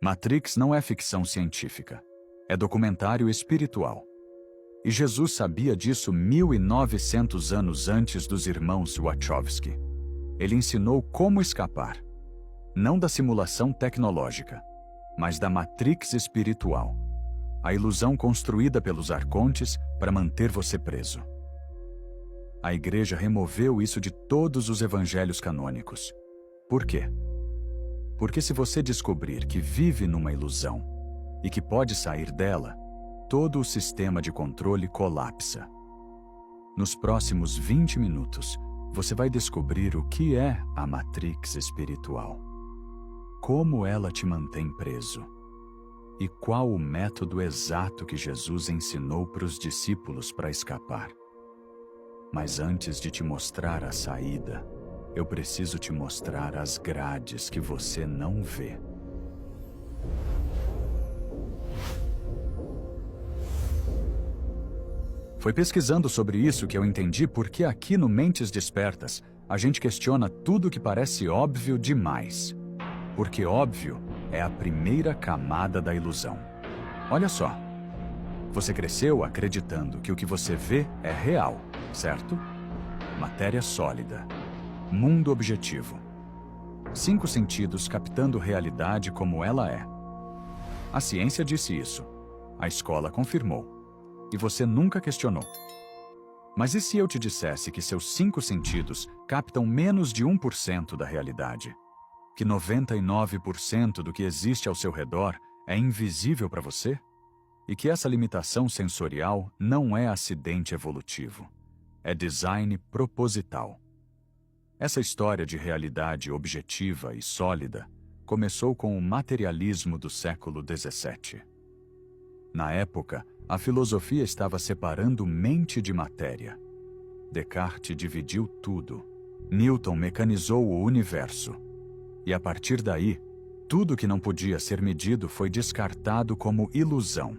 Matrix não é ficção científica. É documentário espiritual. E Jesus sabia disso 1900 anos antes dos irmãos Wachowski. Ele ensinou como escapar. Não da simulação tecnológica, mas da Matrix espiritual. A ilusão construída pelos arcontes para manter você preso. A Igreja removeu isso de todos os evangelhos canônicos. Por quê? Porque se você descobrir que vive numa ilusão e que pode sair dela, todo o sistema de controle colapsa. Nos próximos 20 minutos, você vai descobrir o que é a Matrix espiritual, como ela te mantém preso e qual o método exato que Jesus ensinou para os discípulos para escapar. Mas antes de te mostrar a saída, eu preciso te mostrar as grades que você não vê. Foi pesquisando sobre isso que eu entendi por que aqui no Mentes Despertas a gente questiona tudo que parece óbvio demais. Porque óbvio é a primeira camada da ilusão. Olha só. Você cresceu acreditando que o que você vê é real, certo? Matéria sólida. Mundo objetivo. 5 sentidos captando realidade como ela é. A ciência disse isso. A escola confirmou. E você nunca questionou. Mas e se eu te dissesse que seus 5 sentidos captam menos de 1% da realidade? Que 99% do que existe ao seu redor é invisível para você? E que essa limitação sensorial não é acidente evolutivo. É design proposital. Essa história de realidade objetiva e sólida começou com o materialismo do século XVII. Na época, a filosofia estava separando mente de matéria. Descartes dividiu tudo. Newton mecanizou o universo. E a partir daí, tudo que não podia ser medido foi descartado como ilusão.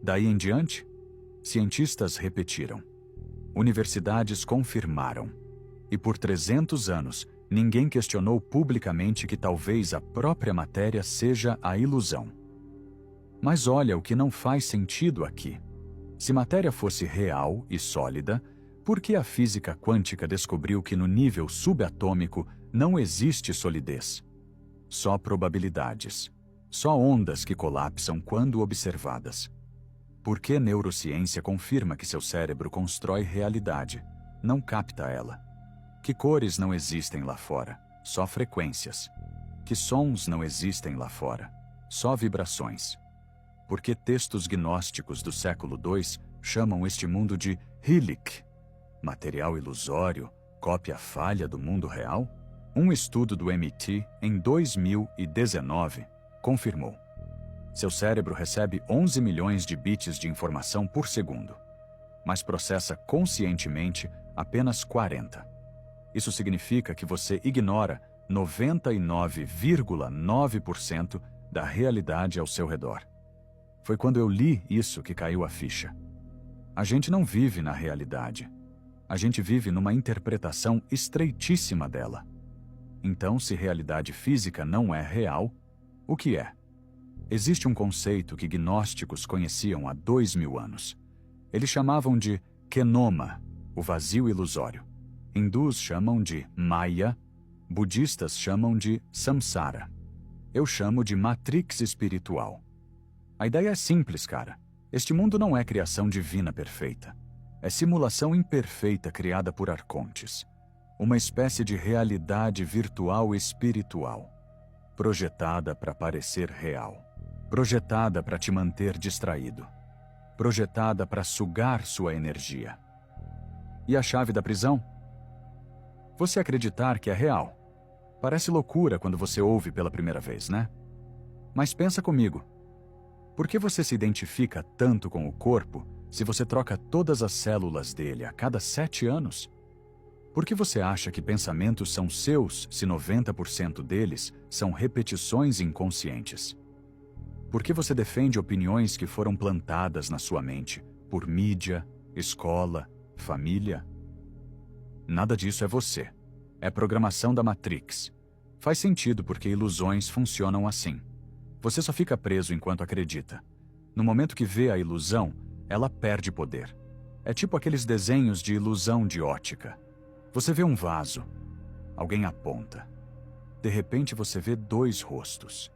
Daí em diante, cientistas repetiram. Universidades confirmaram. E por 300 anos, ninguém questionou publicamente que talvez a própria matéria seja a ilusão. Mas olha o que não faz sentido aqui. Se matéria fosse real e sólida, por que a física quântica descobriu que no nível subatômico não existe solidez? Só probabilidades. Só ondas que colapsam quando observadas. Por que neurociência confirma que seu cérebro constrói realidade, não capta ela? Que cores não existem lá fora, só frequências. Que sons não existem lá fora, só vibrações. Porque textos gnósticos do século II chamam este mundo de Hylic, material ilusório, cópia falha do mundo real? Um estudo do MIT, em 2019, confirmou. Seu cérebro recebe 11 milhões de bits de informação por segundo, mas processa conscientemente apenas 40. Isso significa que você ignora 99,9% da realidade ao seu redor. Foi quando eu li isso que caiu a ficha. A gente não vive na realidade. A gente vive numa interpretação estreitíssima dela. Então, se realidade física não é real, o que é? Existe um conceito que gnósticos conheciam há 2000 anos. Eles chamavam de kenoma, o vazio ilusório. Hindus chamam de Maya, budistas chamam de samsara. Eu chamo de matrix espiritual. A ideia é simples, cara. Este mundo não é criação divina perfeita. É simulação imperfeita criada por arcontes. Uma espécie de realidade virtual espiritual. Projetada para parecer real. Projetada para te manter distraído. Projetada para sugar sua energia. E a chave da prisão? Você acreditar que é real. Parece loucura quando você ouve pela primeira vez, né? Mas pensa comigo. Por que você se identifica tanto com o corpo se você troca todas as células dele a cada 7 anos? Por que você acha que pensamentos são seus se 90% deles são repetições inconscientes? Por que você defende opiniões que foram plantadas na sua mente por mídia, escola, família? Nada disso é você. É programação da Matrix. Faz sentido porque ilusões funcionam assim. Você só fica preso enquanto acredita. No momento que vê a ilusão, ela perde poder. É tipo aqueles desenhos de ilusão de ótica. Você vê um vaso. Alguém aponta. De repente você vê 2 rostos.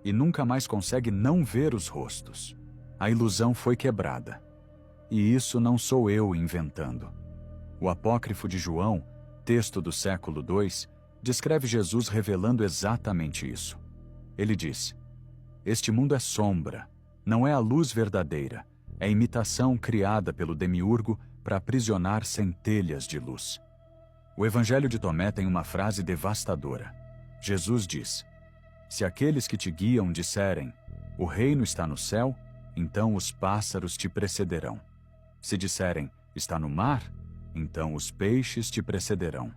E nunca mais consegue não ver os rostos. A ilusão foi quebrada. E isso não sou eu inventando. O apócrifo de João, texto do século II, descreve Jesus revelando exatamente isso. Ele diz: "Este mundo é sombra, não é a luz verdadeira, é imitação criada pelo demiurgo para aprisionar centelhas de luz." O Evangelho de Tomé tem uma frase devastadora. Jesus diz: "Se aqueles que te guiam disserem, o reino está no céu, então os pássaros te precederão. Se disserem, está no mar, então os peixes te precederão.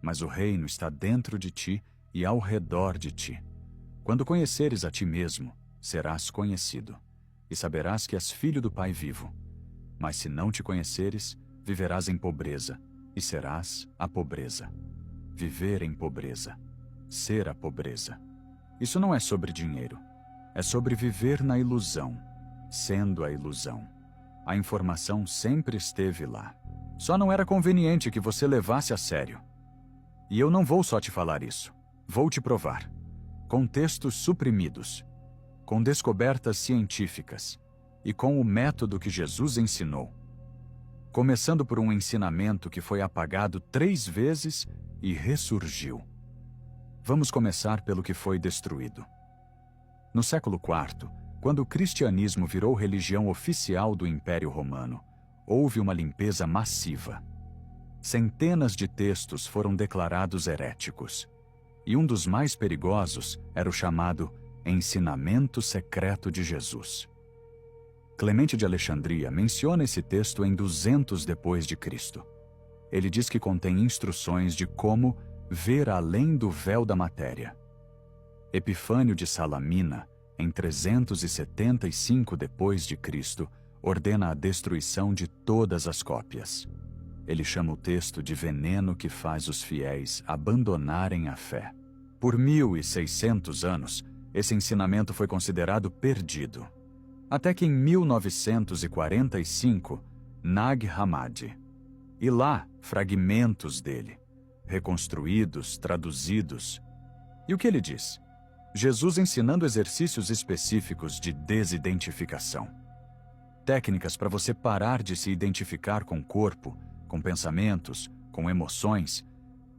Mas o reino está dentro de ti e ao redor de ti. Quando conheceres a ti mesmo, serás conhecido, e saberás que és filho do Pai vivo. Mas se não te conheceres, viverás em pobreza, e serás a pobreza." Viver em pobreza. Ser a pobreza. Isso não é sobre dinheiro. É sobre viver na ilusão, sendo a ilusão. A informação sempre esteve lá. Só não era conveniente que você levasse a sério. E eu não vou só te falar isso. Vou te provar. Com textos suprimidos, com descobertas científicas e com o método que Jesus ensinou. Começando por um ensinamento que foi apagado 3 vezes e ressurgiu. Vamos começar pelo que foi destruído. No século IV, quando o cristianismo virou religião oficial do Império Romano, houve uma limpeza massiva. Centenas de textos foram declarados heréticos. E um dos mais perigosos era o chamado Ensinamento Secreto de Jesus. Clemente de Alexandria menciona esse texto em 200 depois de Cristo. Ele diz que contém instruções de como ver além do véu da matéria. Epifânio de Salamina, em 375 depois de Cristo, ordena a destruição de todas as cópias. Ele chama o texto de veneno que faz os fiéis abandonarem a fé. Por 1600 anos, esse ensinamento foi considerado perdido. Até que em 1945, Nag Hammadi. E lá, fragmentos dele, reconstruídos, traduzidos. E o que ele diz? Jesus ensinando exercícios específicos de desidentificação. Técnicas para você parar de se identificar com o corpo, com pensamentos, com emoções,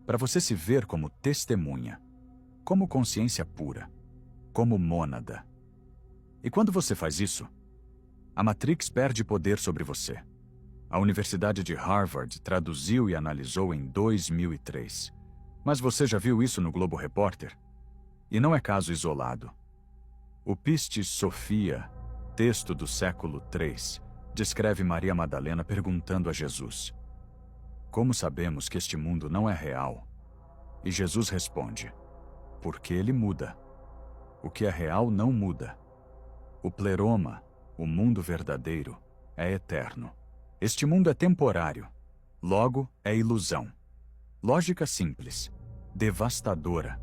para você se ver como testemunha, como consciência pura, como mônada. E quando você faz isso, a Matrix perde poder sobre você. A Universidade de Harvard traduziu e analisou em 2003. Mas você já viu isso no Globo Repórter? E não é caso isolado. O Pistis Sophia, texto do século III, descreve Maria Madalena perguntando a Jesus: "Como sabemos que este mundo não é real?" E Jesus responde: "Porque ele muda. O que é real não muda. O pleroma, o mundo verdadeiro, é eterno. Este mundo é temporário, logo é ilusão." Lógica simples, devastadora.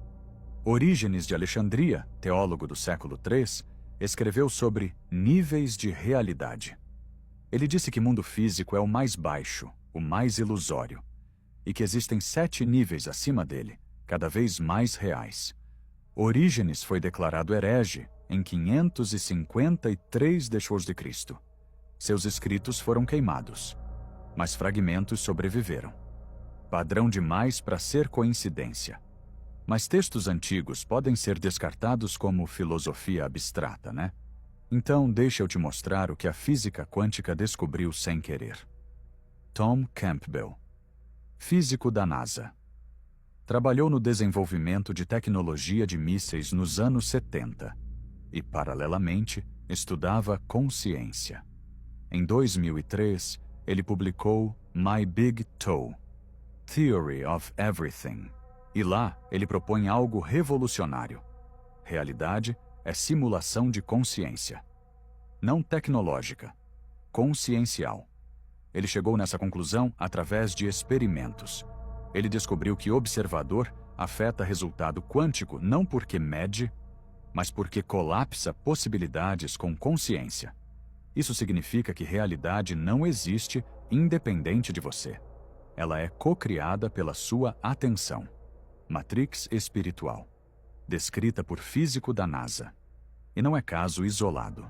Orígenes de Alexandria, teólogo do século III, escreveu sobre níveis de realidade. Ele disse que o mundo físico é o mais baixo, o mais ilusório, e que existem 7 níveis acima dele, cada vez mais reais. Orígenes foi declarado herege em 553 d.C. Seus escritos foram queimados, mas fragmentos sobreviveram. Padrão demais para ser coincidência. Mas textos antigos podem ser descartados como filosofia abstrata, né? Então, deixa eu te mostrar o que a física quântica descobriu sem querer. Tom Campbell, físico da NASA. Trabalhou no desenvolvimento de tecnologia de mísseis nos anos 70 e, paralelamente, estudava consciência. Em 2003, ele publicou My Big Toe, Theory of Everything. E lá, ele propõe algo revolucionário. Realidade é simulação de consciência. Não tecnológica, consciencial. Ele chegou nessa conclusão através de experimentos. Ele descobriu que observador afeta resultado quântico não porque mede, mas porque colapsa possibilidades com consciência. Isso significa que realidade não existe independente de você. Ela é co-criada pela sua atenção. Matrix espiritual, descrita por físico da NASA. E não é caso isolado.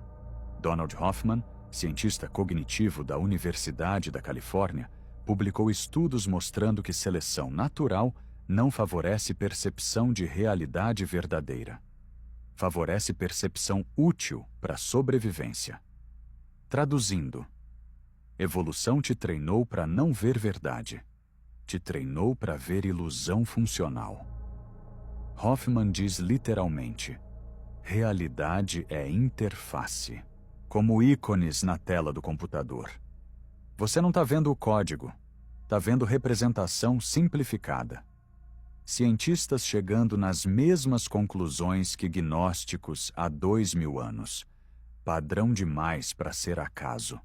Donald Hoffman, cientista cognitivo da Universidade da Califórnia, publicou estudos mostrando que seleção natural não favorece percepção de realidade verdadeira. Favorece percepção útil para a sobrevivência. Traduzindo, evolução te treinou para não ver verdade. Te treinou para ver ilusão funcional. Hoffman diz literalmente, realidade é interface, como ícones na tela do computador. Você não está vendo o código, está vendo representação simplificada. Cientistas chegando nas mesmas conclusões que gnósticos há 2000 anos. Padrão demais para ser acaso.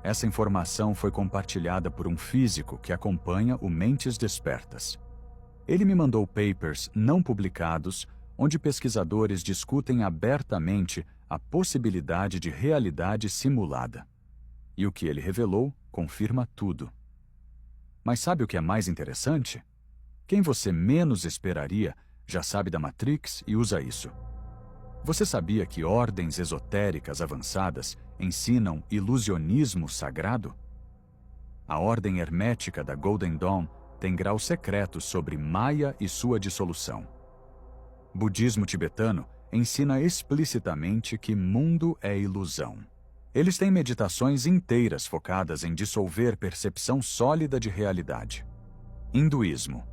Essa informação foi compartilhada por um físico que acompanha o Mentes Despertas. Ele me mandou papers não publicados, onde pesquisadores discutem abertamente a possibilidade de realidade simulada. E o que ele revelou confirma tudo. Mas sabe o que é mais interessante? Quem você menos esperaria já sabe da Matrix e usa isso. Você sabia que ordens esotéricas avançadas ensinam ilusionismo sagrado? A ordem hermética da Golden Dawn tem graus secretos sobre Maya e sua dissolução. Budismo tibetano ensina explicitamente que mundo é ilusão. Eles têm meditações inteiras focadas em dissolver percepção sólida de realidade. Hinduísmo.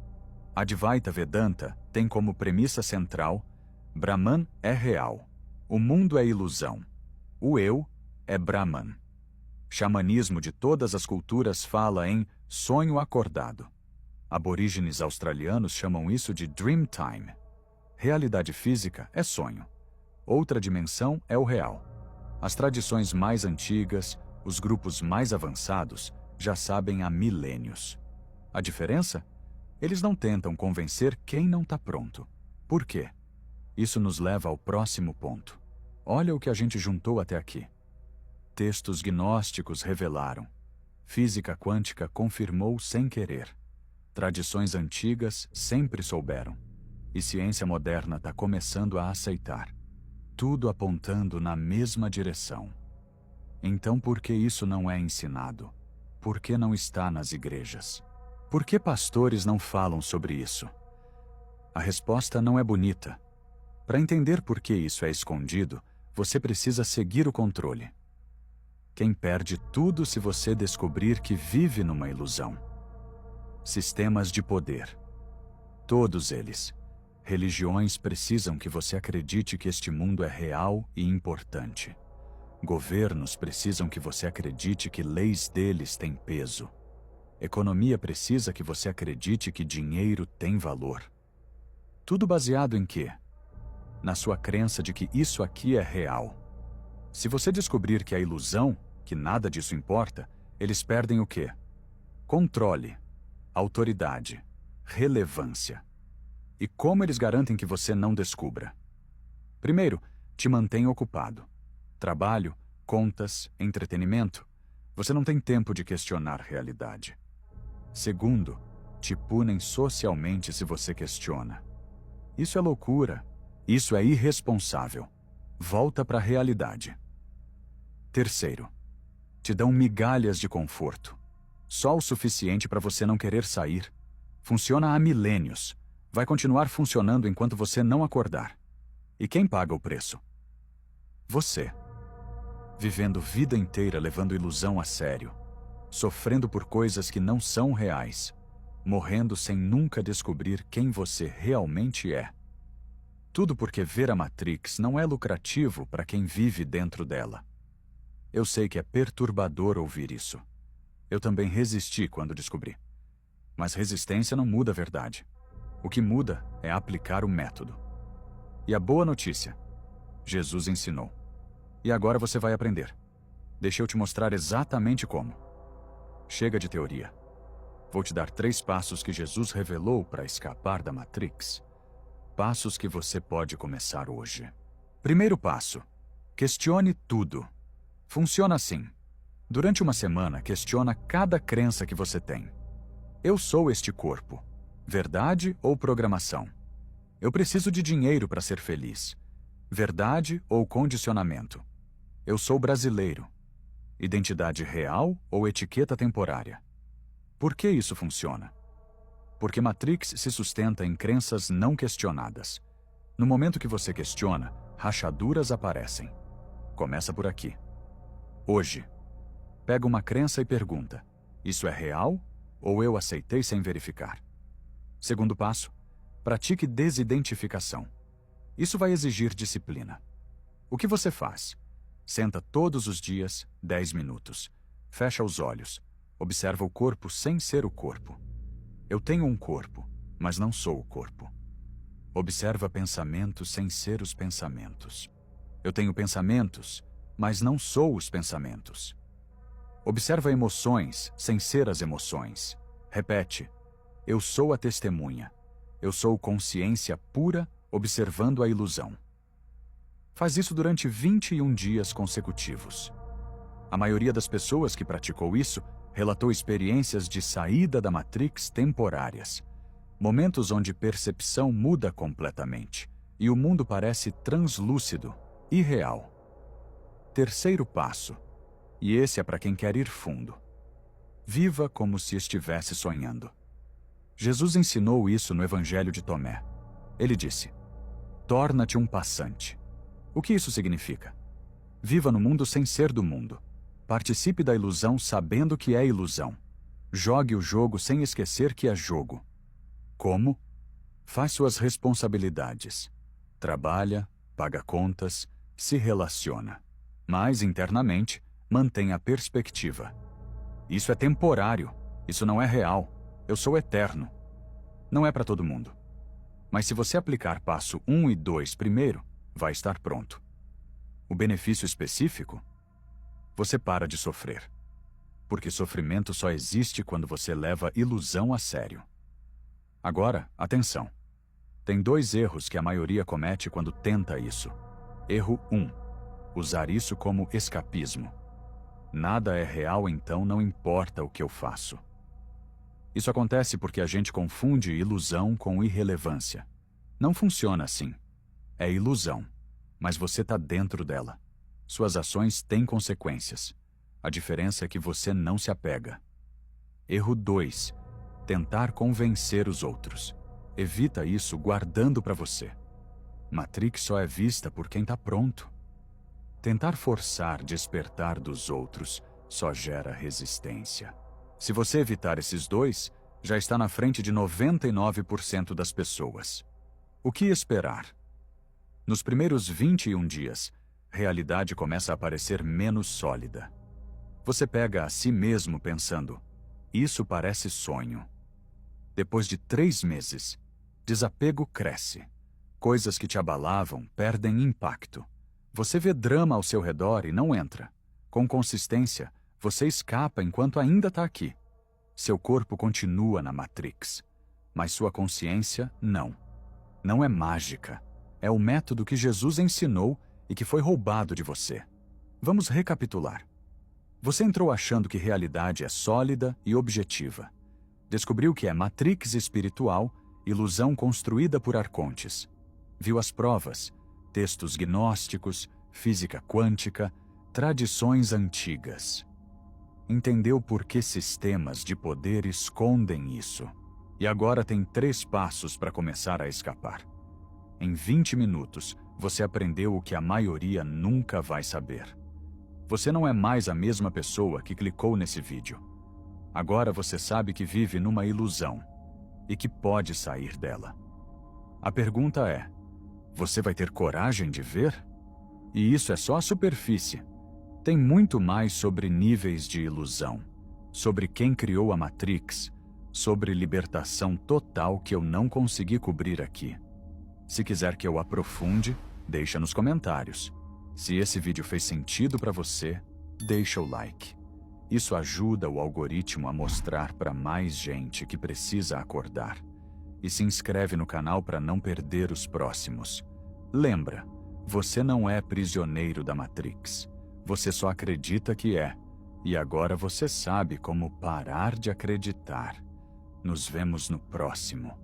Advaita Vedanta tem como premissa central: Brahman é real. O mundo é ilusão. O eu é Brahman. Xamanismo de todas as culturas fala em sonho acordado. Aborígenes australianos chamam isso de dream time. Realidade física é sonho. Outra dimensão é o real. As tradições mais antigas, os grupos mais avançados, já sabem há milênios. A diferença? Eles não tentam convencer quem não está pronto. Por quê? Isso nos leva ao próximo ponto. Olha o que a gente juntou até aqui. Textos gnósticos revelaram. Física quântica confirmou sem querer. Tradições antigas sempre souberam. E ciência moderna está começando a aceitar. Tudo apontando na mesma direção. Então por que isso não é ensinado? Por que não está nas igrejas? Por que pastores não falam sobre isso? A resposta não é bonita. Para entender por que isso é escondido, você precisa seguir o controle. Quem perde tudo se você descobrir que vive numa ilusão? Sistemas de poder. Todos eles. Religiões precisam que você acredite que este mundo é real e importante. Governos precisam que você acredite que leis deles têm peso. Economia precisa que você acredite que dinheiro tem valor. Tudo baseado em quê? Na sua crença de que isso aqui é real. Se você descobrir que é ilusão, que nada disso importa, eles perdem o quê? Controle, autoridade, relevância. E como eles garantem que você não descubra? Primeiro, te mantém ocupado. Trabalho, contas, entretenimento. Você não tem tempo de questionar realidade. Segundo, te punem socialmente se você questiona. Isso é loucura. Isso é irresponsável. Volta para a realidade. Terceiro, te dão migalhas de conforto. Só o suficiente para você não querer sair. Funciona há milênios. Vai continuar funcionando enquanto você não acordar. E quem paga o preço? Você. Vivendo vida inteira levando ilusão a sério. Sofrendo por coisas que não são reais. Morrendo sem nunca descobrir quem você realmente é. Tudo porque ver a Matrix não é lucrativo para quem vive dentro dela. Eu sei que é perturbador ouvir isso. Eu também resisti quando descobri. Mas resistência não muda a verdade. O que muda é aplicar o método. E a boa notícia: Jesus ensinou. E agora você vai aprender. Deixa eu te mostrar exatamente como. Chega de teoria. Vou te dar 3 passos que Jesus revelou para escapar da Matrix. passos que você pode começar hoje. Primeiro passo: questione tudo. Funciona assim. Durante uma semana, questiona cada crença que você tem. Eu sou este corpo. Verdade ou programação? Eu preciso de dinheiro para ser feliz. Verdade ou condicionamento? Eu sou brasileiro. Identidade real ou etiqueta temporária? Por que isso funciona? Porque Matrix se sustenta em crenças não questionadas. No momento que você questiona, rachaduras aparecem. Começa por aqui. Hoje, pega uma crença e pergunta: isso é real ou eu aceitei sem verificar? Segundo passo: pratique desidentificação. Isso vai exigir disciplina. O que você faz? Senta todos os dias, 10 minutos. Fecha os olhos. Observa o corpo sem ser o corpo. Eu tenho um corpo, mas não sou o corpo. Observa pensamentos sem ser os pensamentos. Eu tenho pensamentos, mas não sou os pensamentos. Observa emoções sem ser as emoções. Repete: eu sou a testemunha. Eu sou consciência pura observando a ilusão. Faz isso durante 21 dias consecutivos. A maioria das pessoas que praticou isso relatou experiências de saída da Matrix temporárias. Momentos onde percepção muda completamente e o mundo parece translúcido, irreal. Terceiro passo, e esse é para quem quer ir fundo: viva como se estivesse sonhando. Jesus ensinou isso no Evangelho de Tomé. Ele disse: torna-te um passante. O que isso significa? Viva no mundo sem ser do mundo. Participe da ilusão sabendo que é ilusão. Jogue o jogo sem esquecer que é jogo. Como? Faz suas responsabilidades. Trabalha, paga contas, se relaciona. Mas, internamente, mantém a perspectiva. Isso é temporário. Isso não é real. Eu sou eterno. Não é para todo mundo. Mas se você aplicar passo 1 e 2 primeiro, vai estar pronto. O benefício específico? Você para de sofrer. Porque sofrimento só existe quando você leva ilusão a sério. Agora, atenção. Tem 2 erros que a maioria comete quando tenta isso. Erro 1. Usar isso como escapismo. Nada é real, então não importa o que eu faço. Isso acontece porque a gente confunde ilusão com irrelevância. Não funciona assim. É ilusão, mas você está dentro dela. Suas ações têm consequências. A diferença é que você não se apega. Erro 2. Tentar convencer os outros. Evita isso guardando para você. Matrix só é vista por quem está pronto. Tentar forçar despertar dos outros só gera resistência. Se você evitar esses 2, já está na frente de 99% das pessoas. O que esperar? Nos primeiros 21 dias, realidade começa a parecer menos sólida. Você pega a si mesmo pensando: isso parece sonho. Depois de 3 meses, desapego cresce. Coisas que te abalavam perdem impacto. Você vê drama ao seu redor e não entra. Com consistência, você escapa enquanto ainda está aqui. Seu corpo continua na Matrix, mas sua consciência não. Não é mágica. É o método que Jesus ensinou e que foi roubado de você. Vamos recapitular. Você entrou achando que realidade é sólida e objetiva. Descobriu que é Matrix espiritual, ilusão construída por arcontes. Viu as provas, textos gnósticos, física quântica, tradições antigas. Entendeu por que sistemas de poder escondem isso. E agora tem 3 passos para começar a escapar. Em 20 minutos, você aprendeu o que a maioria nunca vai saber. Você não é mais a mesma pessoa que clicou nesse vídeo. Agora você sabe que vive numa ilusão e que pode sair dela. A pergunta é: você vai ter coragem de ver? E isso é só a superfície. Tem muito mais sobre níveis de ilusão, sobre quem criou a Matrix, sobre libertação total que eu não consegui cobrir aqui. Se quiser que eu aprofunde, deixa nos comentários. Se esse vídeo fez sentido para você, deixa o like. Isso ajuda o algoritmo a mostrar para mais gente que precisa acordar. e se inscreve no canal para não perder os próximos. Lembra, você não é prisioneiro da Matrix. Você só acredita que é. E agora você sabe como parar de acreditar. Nos vemos no próximo.